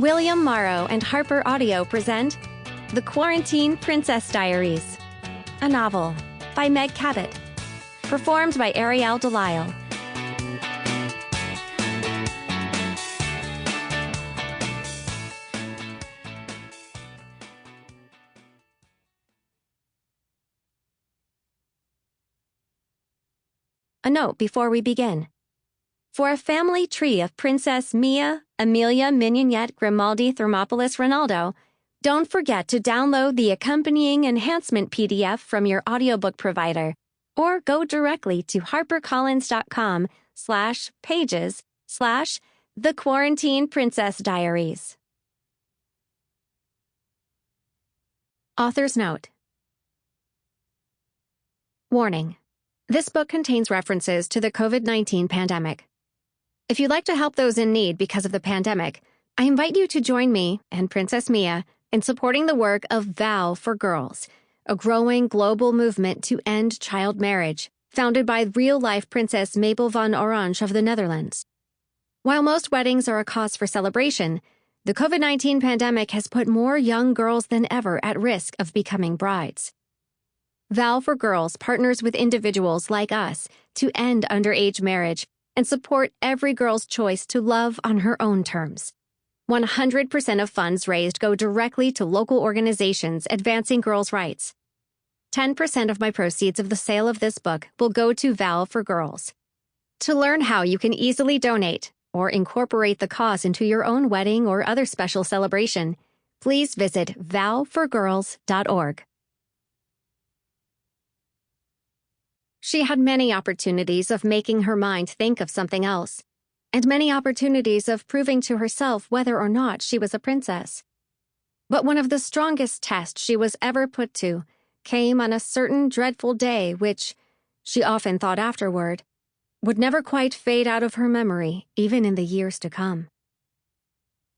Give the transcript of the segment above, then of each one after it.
William Morrow and HarperAudio present The Quarantine Princess Diaries, a novel by Meg Cabot, performed by Arielle Delisle. A note before we begin. For a family tree of Princess Mia, Amelia, Mignonette, Grimaldi, Thermopolis, Ronaldo, don't forget to download the accompanying enhancement PDF from your audiobook provider, or go directly to harpercollins.com/pages/The Quarantine Princess Diaries. Author's Note. Warning. This book contains references to the COVID-19 pandemic. If you'd like to help those in need because of the pandemic, I invite you to join me and Princess Mia in supporting the work of Vow for Girls, a growing global movement to end child marriage, founded by real-life Princess Mabel van Orange of the Netherlands. While most weddings are a cause for celebration, the COVID-19 pandemic has put more young girls than ever at risk of becoming brides. Vow for Girls partners with individuals like us to end underage marriage and support every girl's choice to love on her own terms. 100% of funds raised go directly to local organizations advancing girls' rights. 10% of my proceeds of the sale of this book will go to Vow for Girls. To learn how you can easily donate or incorporate the cause into your own wedding or other special celebration, please visit vowforgirls.org. She had many opportunities of making her mind think of something else, and many opportunities of proving to herself whether or not she was a princess. But one of the strongest tests she was ever put to came on a certain dreadful day which, she often thought afterward, would never quite fade out of her memory even in the years to come.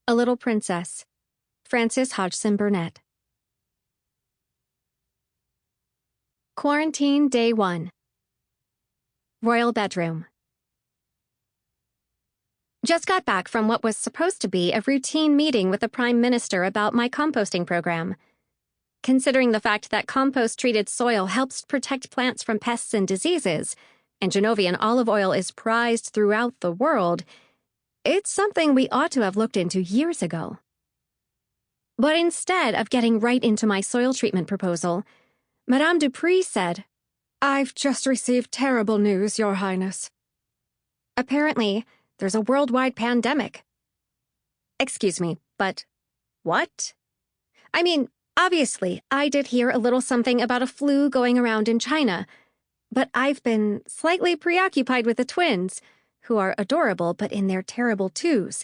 A Little Princess, Frances Hodgson Burnett. Quarantine Day 1. Royal Bedroom. Just got back from what was supposed to be a routine meeting with the Prime Minister about my composting program. Considering the fact that compost-treated soil helps protect plants from pests and diseases, and Genovian olive oil is prized throughout the world, it's something we ought to have looked into years ago. But instead of getting right into my soil treatment proposal, Madame Dupree said, "I've just received terrible news, Your Highness. Apparently, there's a worldwide pandemic." Excuse me, but what? I mean, obviously, I did hear a little something about a flu going around in China, but I've been slightly preoccupied with the twins, who are adorable but in their terrible twos.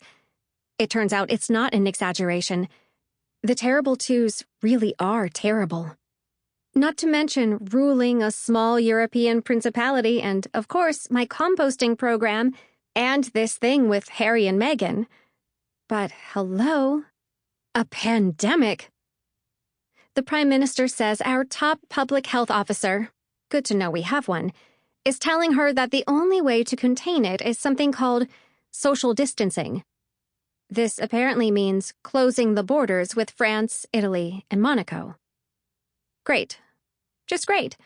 It turns out it's not an exaggeration. The terrible twos really are terrible. Not to mention ruling a small European principality and, of course, my composting program and this thing with Harry and Meghan. But hello? A pandemic? The Prime Minister says our top public health officer, good to know we have one, is telling her that the only way to contain it is something called social distancing. This apparently means closing the borders with France, Italy, and Monaco. Great. Just great.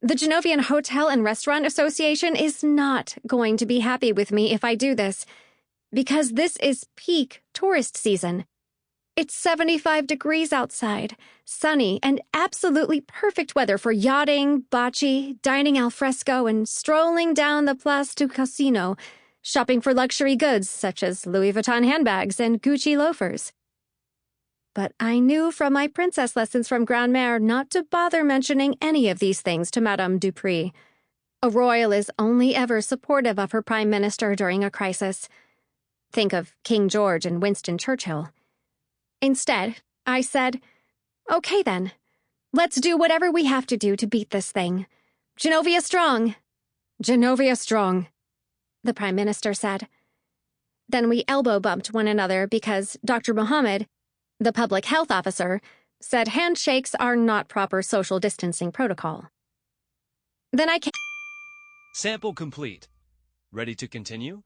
The Genovian Hotel and Restaurant Association is not going to be happy with me if I do this, because this is peak tourist season. It's 75 degrees outside, sunny, and absolutely perfect weather for yachting, bocce, dining al fresco, and strolling down the Place du Casino, shopping for luxury goods such as Louis Vuitton handbags and Gucci loafers. But I knew from my princess lessons from Grandmère not to bother mentioning any of these things to Madame Dupree. A royal is only ever supportive of her prime minister during a crisis. Think of King George and Winston Churchill. Instead, I said, "Okay then, let's do whatever we have to do to beat this thing. Genovia strong! Genovia strong!" the Prime Minister said. Then we elbow-bumped one another because Dr. Mohammed, the public health officer, said handshakes are not proper social distancing protocol. Then I came... Sample complete. Ready to continue?